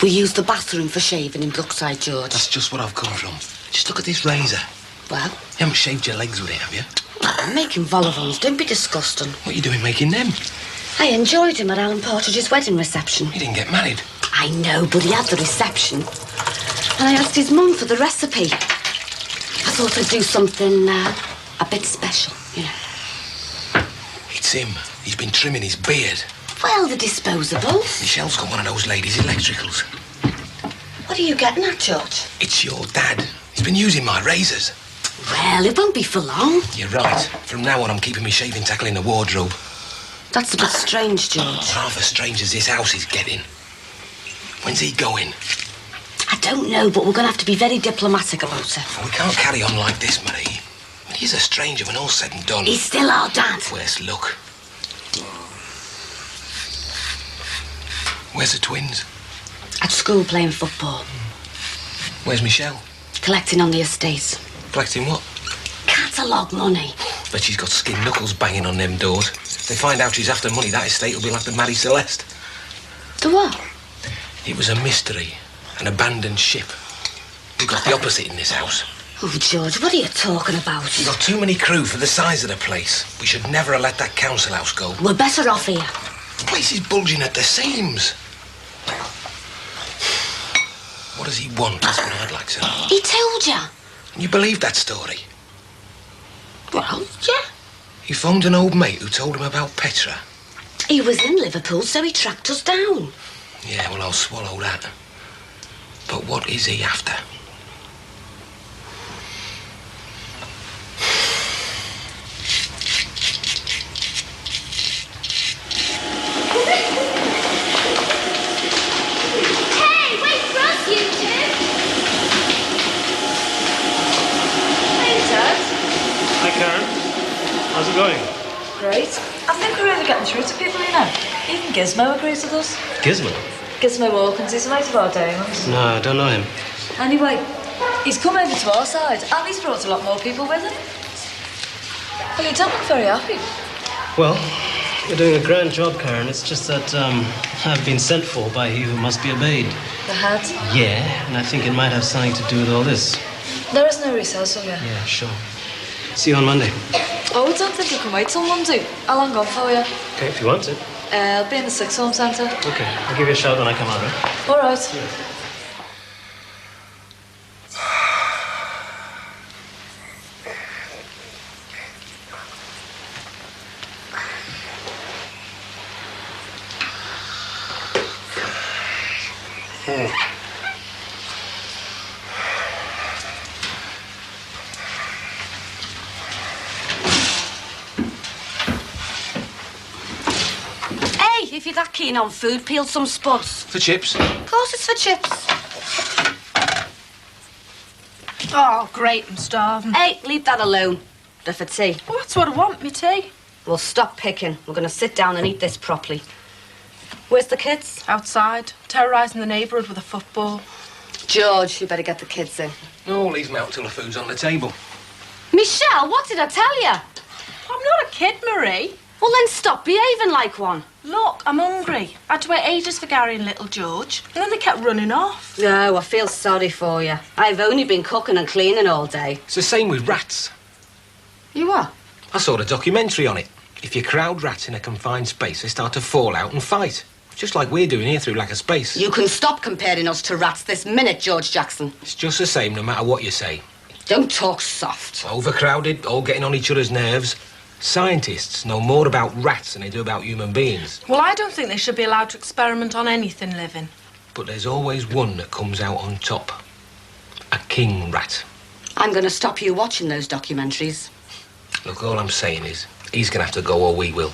We use the bathroom for shaving in Brookside, George. That's just what I've come from. Just look at this razor. Well? You haven't shaved your legs with it, have you? I'm making vol-au-vents. Don't be disgusting. What are you doing making them? I enjoyed him at Alan Partridge's wedding reception. He didn't get married. I know, but he had the reception. And I asked his mum for the recipe. I thought I'd do something a bit special, you know. It's him. He's been trimming his beard. Well, the disposables. Michelle's got one of those ladies' electricals. What are you getting at, George? It's your dad. He's been using my razors. Well, it won't be for long. You're right. From now on, I'm keeping my shaving tackle in the wardrobe. That's a bit strange, George. Half as strange as this house is getting. When's he going? I don't know, but we're going to have to be very diplomatic about it. We can't carry on like this, Marie. He's a stranger when all's said and done. He's still our dad. Where's Luke? Where's the twins? At school playing football. Where's Michelle? Collecting on the estate. Collecting what? Catalogue money. Bet she's got skin knuckles banging on them doors. If they find out she's after money, that estate will be like the Marie Celeste. The what? It was a mystery. An abandoned ship. We've got the opposite in this house. Oh, George, what are you talking about? We've got too many crew for the size of the place. We should never have let that council house go. We're better off here. The place is bulging at the seams. What does he want? That's what I'd like to know. He told you. You believe that story? Well, yeah. He phoned an old mate who told him about Petra. He was in Liverpool, so he tracked us down. Yeah, well, I'll swallow that. But what is he after? Hey, wait for us, you two! Hey, Dad. Hi, Karen. How's it going? Great. I think we're really getting through to people, you know. Even Gizmo agrees with us. Gizmo? Gizmo Hawkins, he's a mate of our Damon's. No, I don't know him. Anyway, he's come over to our side and he's brought a lot more people with him. Well, you don't look very happy. Well, you're doing a grand job, Karen. It's just that I've been sent for by he who must be obeyed. The head? Yeah, and I think it might have something to do with all this. There is no rehearsal yet. Yeah, sure. See you on Monday. Oh, I don't think you can wait till Monday. I'll hang on for you. Okay, if you want to. I'll be in the sixth form centre. Okay, I'll give you a shout when I come out, right? All right. Yeah. If you're that keen on food, peel some spuds. For chips? Of course it's for chips. Oh, great, I'm starving. Hey, leave that alone. They're for tea. Well, that's what I want, me tea. Well, stop picking. We're going to sit down and eat this properly. Where's the kids? Outside, terrorising the neighbourhood with a football. George, you better get the kids in. Oh, leave them out till the food's on the table. Michelle, what did I tell you? I'm not a kid, Marie. Well, then stop behaving like one. Look, I'm hungry. I had to wait ages for Gary and little George, and then they kept running off. No, I feel sorry for you. I've only been cooking and cleaning all day. It's the same with rats. You what? I saw a documentary on it. If you crowd rats in a confined space, they start to fall out and fight. Just like we're doing here through lack of space. You can stop comparing us to rats this minute, George Jackson. It's just the same no matter what you say. Don't talk soft. Overcrowded, all getting on each other's nerves. Scientists know more about rats than they do about human beings. Well, I don't think they should be allowed to experiment on anything living. But there's always one that comes out on top. A king rat. I'm going to stop you watching those documentaries. Look, all I'm saying is, he's going to have to go or we will.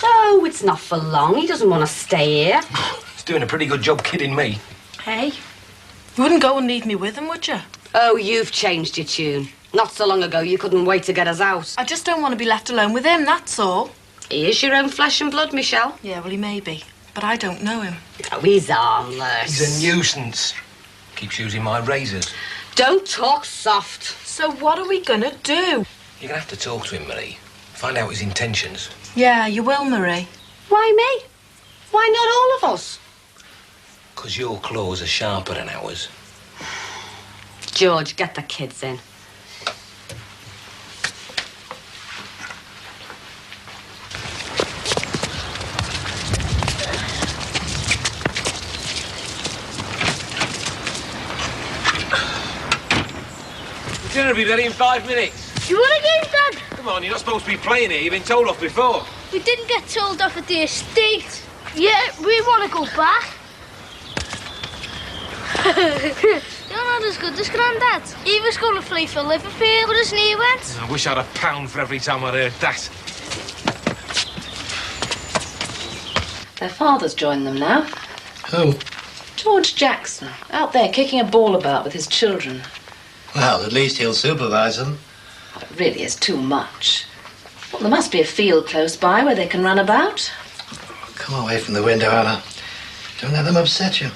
Oh, it's not for long. He doesn't want to stay here. He's doing a pretty good job kidding me. Hey, you wouldn't go and leave me with him, would you? Oh, you've changed your tune. Not so long ago, you couldn't wait to get us out. I just don't want to be left alone with him, that's all. He is your own flesh and blood, Michelle. Yeah, well, he may be, but I don't know him. Oh, he's harmless. He's a nuisance. Keeps using my razors. Don't talk soft. So what are we gonna do? You're going to have to talk to him, Marie. Find out his intentions. Yeah, you will, Marie. Why me? Why not all of us? 'cause your claws are sharper than ours. George, get the kids in. Dinner will be ready in 5 minutes. You want a game, Dad? Come on, you're not supposed to be playing here. You've been told off before. We didn't get told off at the estate. Yeah, we want to go back. You're not as good as Grandad. He was going to play for Liverpool, but his knee went. I wish I had a pound for every time I heard that. Their father's joined them now. Who? George Jackson, out there kicking a ball about with his children. Well, at least he'll supervise them. Well, it really is too much. Well, there must be a field close by where they can run about. Come away from the window, Anna. Don't let them upset you.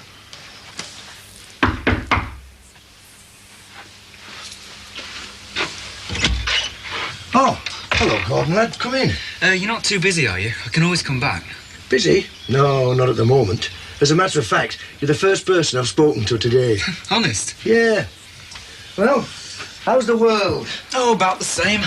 Oh, hello, Gordon, lad. Come in. You're not too busy, are you? I can always come back. Busy? No, not at the moment. As a matter of fact, you're the first person I've spoken to today. Honest? Yeah. Well, how's the world? Oh, about the same.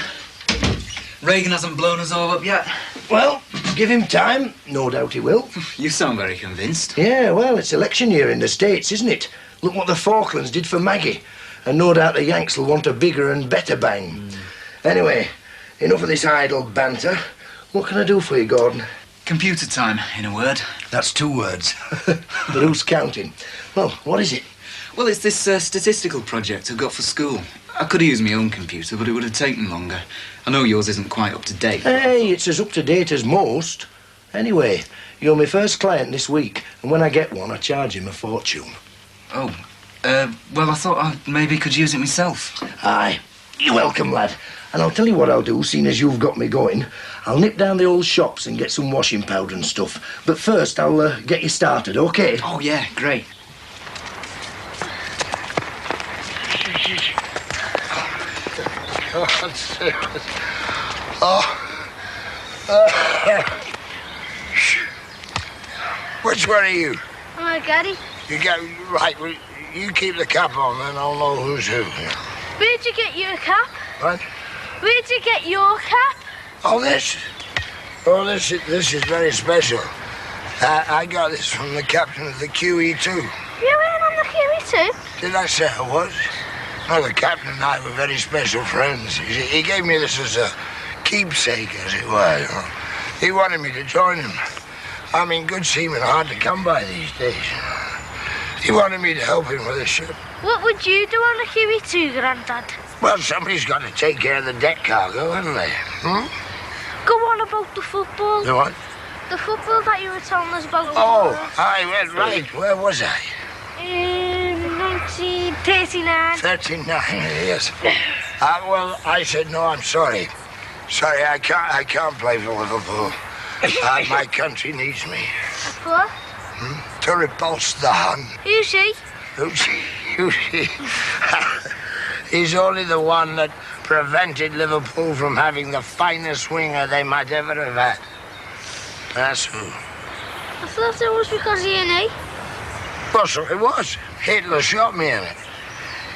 Reagan hasn't blown us all up yet. Well, give him time. No doubt he will. You sound very convinced. Yeah, well, it's election year in the States, isn't it? Look what the Falklands did for Maggie. And no doubt the Yanks will want a bigger and better bang. Anyway, enough of this idle banter. What can I do for you, Gordon? Computer time, in a word. That's 2 words. But who's counting? Well, what is it? Well, it's this statistical project I've got for school. I could have used my own computer, but it would have taken longer. I know yours isn't quite up to date. Hey, it's as up to date as most. Anyway, you're my first client this week, and when I get one, I charge him a fortune. Oh, well, I thought I maybe could use it myself. Aye, you're welcome, lad. And I'll tell you what I'll do, seeing as you've got me going. I'll nip down the old shops and get some washing powder and stuff. But first, I'll get you started, OK? Oh, yeah, great. Which one are you? All right, Daddy. You get right. Well, you keep the cap on, then I'll know who's who. Where'd you get your cap? What? Where'd you get your cap? Oh, this. Oh, this is very special. I got this from the captain of the QE2. You were on the QE2? Did I say I was? No, the captain and I were very special friends. He gave me this as a keepsake, as it were. He wanted me to join him. I mean, good seamen are hard to come by these days. He wanted me to help him with the ship. What would you do on the QE2, Grandad? Well, somebody's got to take care of the deck cargo, haven't they? Go on about the football. The what? The football that you were telling us about. Oh, I went right. Where was I? 1939. 39, yes. Well, I said, no, I'm sorry. Sorry, I can't play for Liverpool. My country needs me. What? To repulse the Hun. Who's she? Who's she? He's only the one that prevented Liverpool from having the finest winger they might ever have had. That's who. I thought it was because of your knee. Well, so it was. Hitler shot me in it.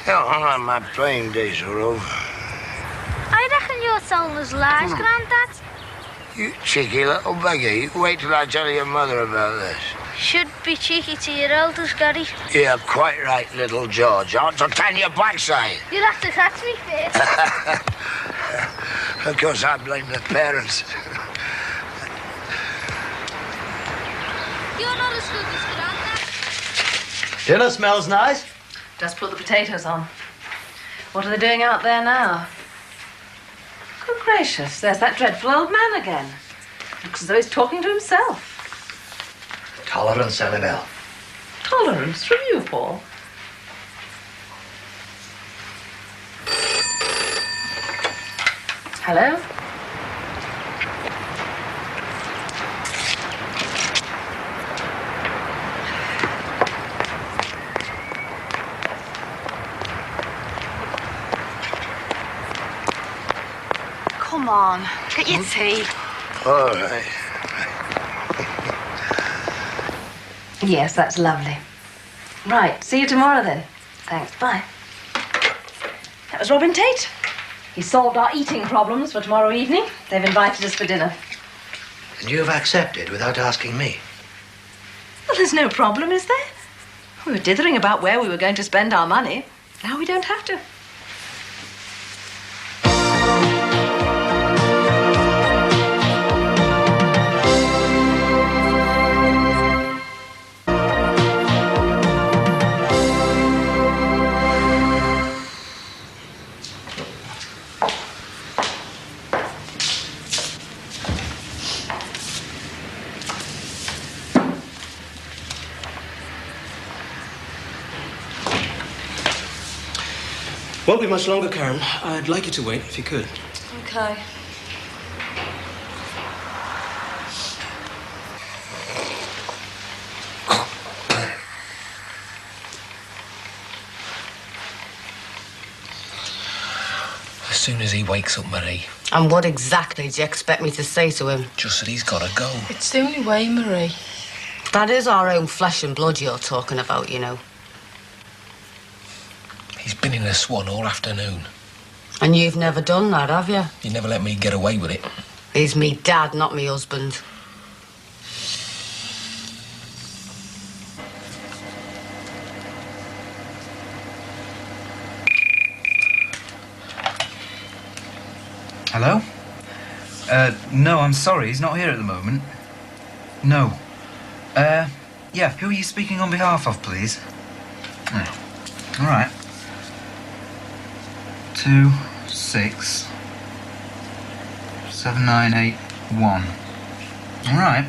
You know, my playing days are over. I reckon you're telling us lies, Grandad. You cheeky little beggar. You wait till I tell your mother about this. Should be cheeky to your elders, Gary. You're quite right, little George. I ought to tan your backside. You'll have to catch me first. Of course, I blame the parents. You're not as good as Grandad. Dinner smells nice. Just put the potatoes on. What are they doing out there now? Good gracious, there's that dreadful old man again. Looks as though he's talking to himself. Tolerance, Annabelle. Tolerance from you, Paul. Hello? Come on, get your tea. All right. Yes, that's lovely. Right, see you tomorrow then. Thanks, bye. That was Robin Tate. He solved our eating problems for tomorrow evening. They've invited us for dinner. And you have accepted without asking me. Well, there's no problem, is there? We were dithering about where we were going to spend our money. Now we don't have to. Won't be much longer, Karen. I'd like you to wait if you could. Okay. As soon as he wakes up, Marie. And what exactly do you expect me to say to him? Just that he's got to go. It's the only way, Marie. That is our own flesh and blood you're talking about, you know. He's been in a swan all afternoon. And you've never done that, have you? You never let me get away with it. He's me dad, not me husband. Hello? No, I'm sorry, he's not here at the moment. No. Yeah, who are you speaking on behalf of, please? Oh. All right. 2 6 7 9 8 1. All right.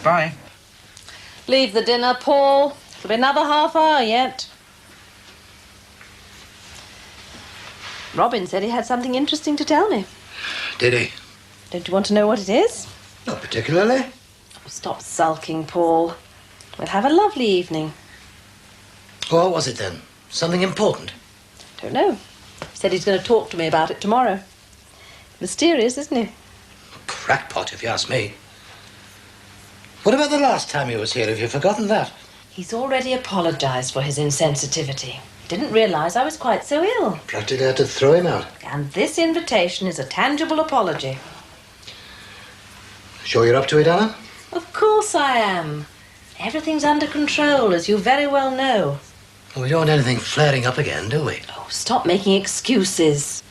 Bye. Leave the dinner, Paul. It'll be another half hour yet. Robin said he had something interesting to tell me. Did he? Don't you want to know what it is? Not particularly. Oh, stop sulking, Paul. We'll have a lovely evening. What was it then? Something important? Don't know. Said he's going to talk to me about it tomorrow. Mysterious, isn't he? Crackpot, if you ask me. What about the last time he was here? Have you forgotten that? He's already apologised for his insensitivity. Didn't realise I was quite so ill. Practically had to throw him out. And this invitation is a tangible apology. Sure you're up to it, Anna? Of course I am. Everything's under control, as you very well know. Well, we don't want anything flaring up again, do we? Oh, stop making excuses.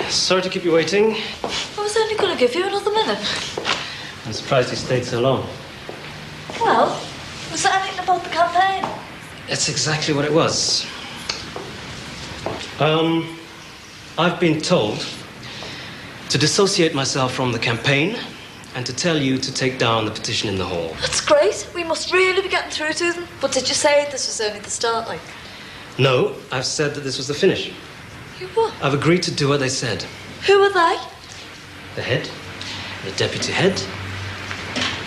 Sorry to keep you waiting. I was only going to give you another minute. I'm surprised you stayed so long. Well, was there anything about the campaign? That's exactly what it was. I've been told to dissociate myself from the campaign and to tell you to take down the petition in the hall. That's great. We must really be getting through to them. But did you say this was only the start, like? No, I've said that this was the finish. You what? I've agreed to do what they said. Who are they? The head, the deputy head.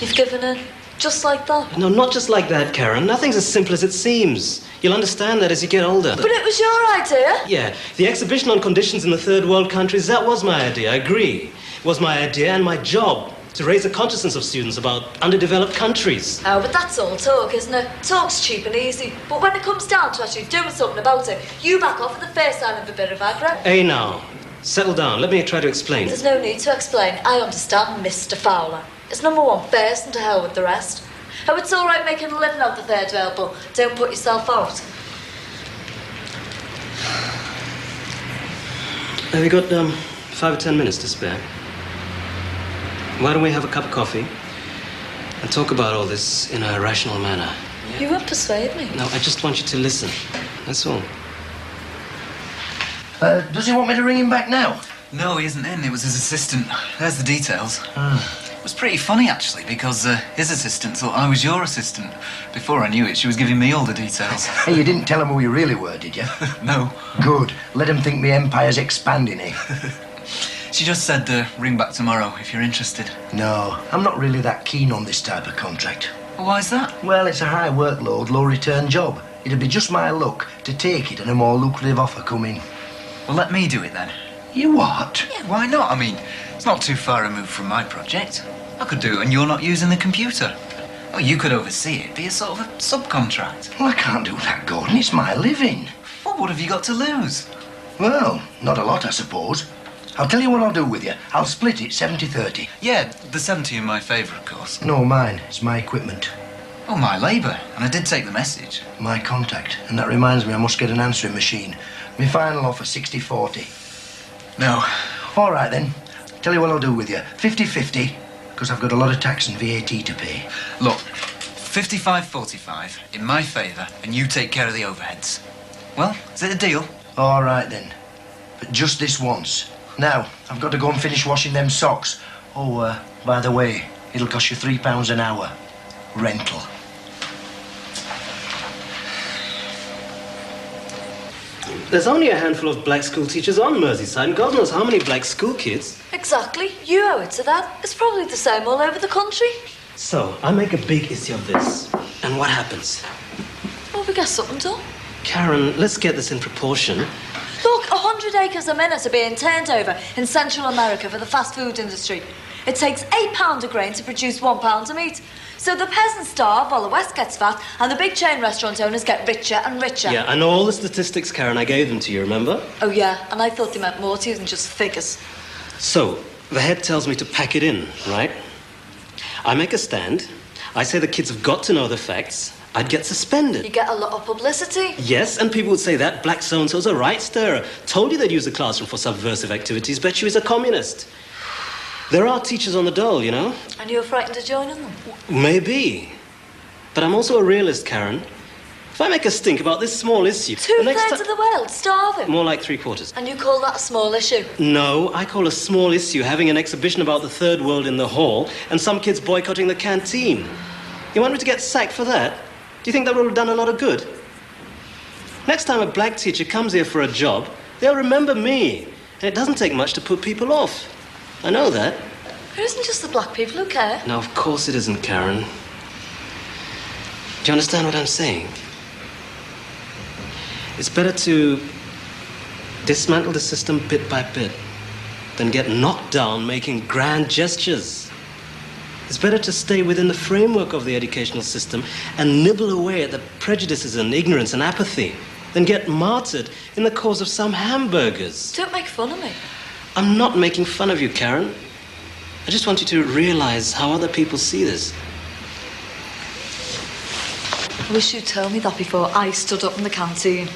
You've given in. Just like that. No, not just like that, Karen. Nothing's as simple as it seems. You'll understand that as you get older. But it was your idea. Yeah, the exhibition on conditions in the third world countries, that was my idea, I agree. It was my idea and my job to raise the consciousness of students about underdeveloped countries. Oh, but that's all talk, isn't it? Talk's cheap and easy. But when it comes down to actually doing something about it, you back off at the first sign of a bit of aggro. Hey, now. Settle down. Let me try to explain. There's no need to explain. I understand, Mr. Fowler. It's number one first and to hell with the rest. Oh, it's all right making a living out the third world, but don't put yourself out. Have you got 5 or 10 minutes to spare? Why don't we have a cup of coffee and talk about all this in a rational manner? You won't persuade me. No, I just want you to listen. That's all. Does he want me to ring him back now? No, he isn't in. It was his assistant. There's the details. It was pretty funny, actually, because his assistant thought I was your assistant. Before I knew it, she was giving me all the details. Hey, you didn't tell him who you really were, did you? No. Good. Let him think the empire's expanding, eh? She just said ring back tomorrow if you're interested. No, I'm not really that keen on this type of contract. Well, why's that? Well, it's a high workload, low return job. It'd be just my luck to take it and a more lucrative offer come in. Well, let me do it then. You what? Yeah, why not? I mean, it's not too far removed from my project. I could do it when you're not using the computer. Oh, you could oversee it, be a sort of a subcontract. Well, I can't do that, Gordon. It's my living. Well, what have you got to lose? Well, not a lot, I suppose. I'll tell you what I'll do with you. I'll split it 70-30. Yeah, the 70 in my favour, of course. No, mine. It's my equipment. Oh, my labour. And I did take the message. My contact. And that reminds me, I must get an answering machine. My final offer, 60-40. No. All right, then. Tell you what I'll do with you. 50-50, because I've got a lot of tax and VAT to pay. Look, 55-45 in my favour, and you take care of the overheads. Well, is it a deal? All right, then. But just this once. Now, I've got to go and finish washing them socks. Oh, by the way, it'll cost you £3 an hour. Rental. There's only a handful of black school teachers on Merseyside, and God knows how many black school kids. Exactly. You owe it to that. It's probably the same all over the country. So, I make a big issue of this. And what happens? Well, we get something done. Karen, let's get this in proportion. Look, 100 acres a minute are being turned over in Central America for the fast food industry. It takes £8 of grain to produce £1 of meat. So the peasants starve while the West gets fat and the big chain restaurant owners get richer and richer. Yeah, I know all the statistics, Karen. I gave them to you, remember? Oh, yeah, and I thought they meant more to you than just figures. So, the head tells me to pack it in, right? I make a stand. I say the kids have got to know the facts. I'd get suspended. You get a lot of publicity. Yes, and people would say that black so-and-so's a right-stirrer. Told you they'd use the classroom for subversive activities. Bet you he's a communist. There are teachers on the dole, you know. And you're frightened of joining them? Maybe. But I'm also a realist, Karen. If I make a stink about this small issue... Two-thirds of the world starving? More like three-quarters. And you call that a small issue? No, I call a small issue having an exhibition about the third world in the hall and some kids boycotting the canteen. You want me to get sacked for that? Do you think that would have done a lot of good? Next time a black teacher comes here for a job, they'll remember me. And it doesn't take much to put people off. I know that. It isn't just the black people who care. No, of course it isn't, Karen. Do you understand what I'm saying? It's better to dismantle the system bit by bit than get knocked down making grand gestures. It's better to stay within the framework of the educational system and nibble away at the prejudices and ignorance and apathy than get martyred in the cause of some hamburgers. Don't make fun of me. I'm not making fun of you, Karen. I just want you to realize how other people see this. I wish you'd told me that before I stood up in the canteen.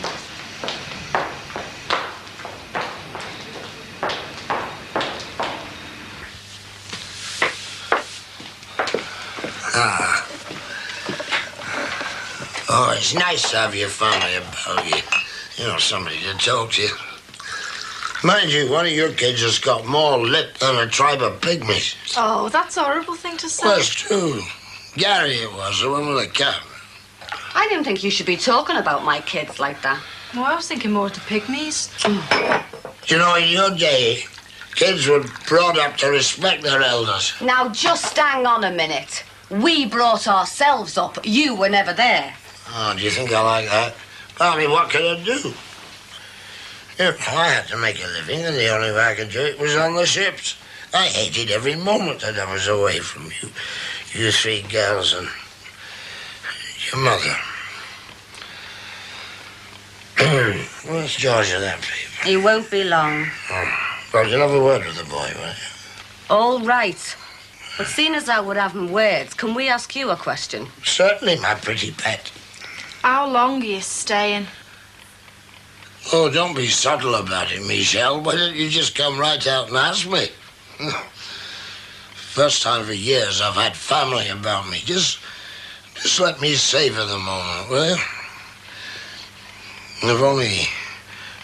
Oh, it's nice to have your family about you. You know, somebody to talk to you. Mind you, one of your kids has got more lip than a tribe of pygmies. Oh, that's a horrible thing to say. Well, it's true. Gary it was, the one with the cap. I didn't think you should be talking about my kids like that. No, I was thinking more of the pygmies. You know, in your day, kids were brought up to respect their elders. Now, just hang on a minute. We brought ourselves up. You were never there. Oh, do you think I like that? I mean, what could I do? You know, I had to make a living, and the only way I could do it was on the ships. I hated every moment that I was away from you three girls, and your mother. Where's George of that paper? He won't be long. Oh. Well, you'll have a word with the boy, will you? All right. But seeing as how we're having words, can we ask you a question? Certainly, my pretty pet. How long are you staying? Oh, don't be subtle about it, Michelle. Why don't you just come right out and ask me? First time for years I've had family about me. Just let me savor the moment, will you? If only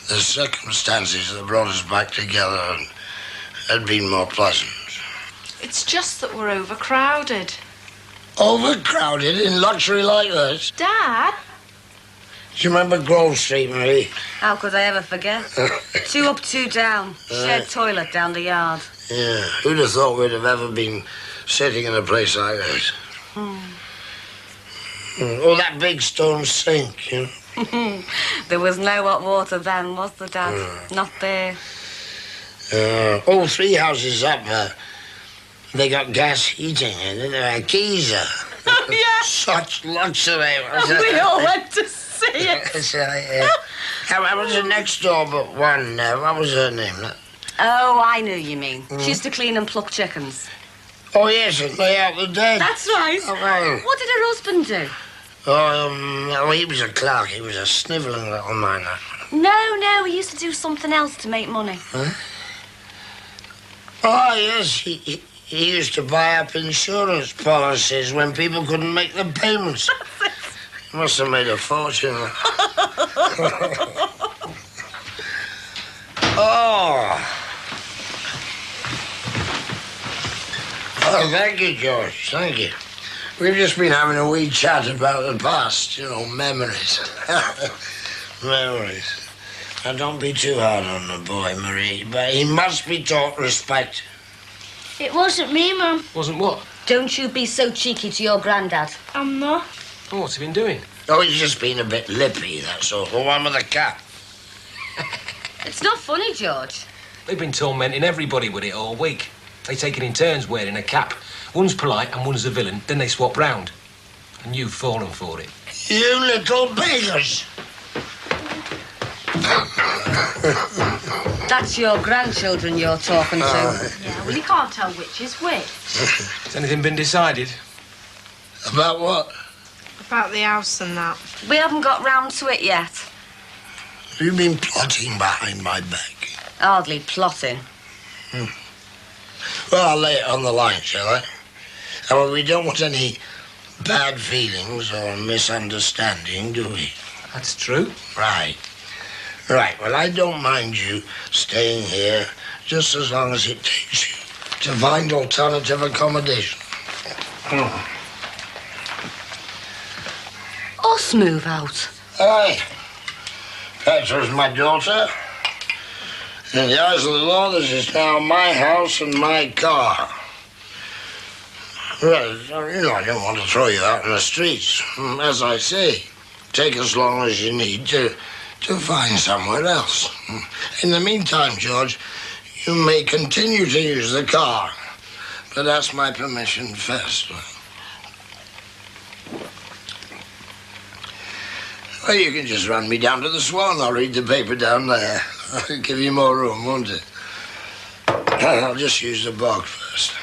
the circumstances that brought us back together had been more pleasant. It's just that we're overcrowded. Overcrowded in luxury like this? Dad? Do you remember Grove Street, Marie? How could I ever forget? 2 up, 2 down. Shared toilet down the yard. Yeah, who'd have thought we'd have ever been sitting in a place like that? Oh, that big stone sink, you know? There was no hot water then, was there, Dad? Not there. 3 houses up, They got gas heating in it. A geyser. Oh, yeah. Such luxury. We all went to see it. How was the next door but one? What was her name? Oh, I know you mean. She used to clean and pluck chickens. Oh, yes, and lay out the dead. That's right. Oh, right. What did her husband do? Oh, he was a clerk. He was a snivelling little man. No, he used to do something else to make money. Huh? Oh, yes, he used to buy up insurance policies when people couldn't make the payments. He must have made a fortune. Oh, thank you, George. Thank you. We've just been having a wee chat about the past, memories. Memories. Now, don't be too hard on the boy, Marie, but he must be taught respect. It wasn't me, Mum. Wasn't what? Don't you be so cheeky to your granddad. I'm not. Oh, what's he been doing? Oh, he's just been a bit lippy, that's all. The one with the cat. It's not funny, George. They've been tormenting everybody with it all week. They take it in turns wearing a cap. One's polite and one's a villain, then they swap round. And you've fallen for it. You little beggars! That's your grandchildren you're talking to. Yeah, well, you can't tell which is which. Has anything been decided? About what? About the house and that. We haven't got round to it yet. Have you been plotting behind my back? Hardly plotting. Well, I'll lay it on the line, shall I? Well, we don't want any bad feelings or misunderstanding, do we? That's true. Right. Well, I don't mind you staying here just as long as it takes you to find alternative accommodation. Us move out. Aye. Petra's my daughter. In the eyes of the law, this is now my house and my car. Well, I don't want to throw you out in the streets. As I say, take as long as you need to find somewhere else. In the meantime, George, you may continue to use the car, but that's my permission first. Well, you can just run me down to the Swan. I'll read the paper down there. I'll give you more room, won't it? I'll just use the box first.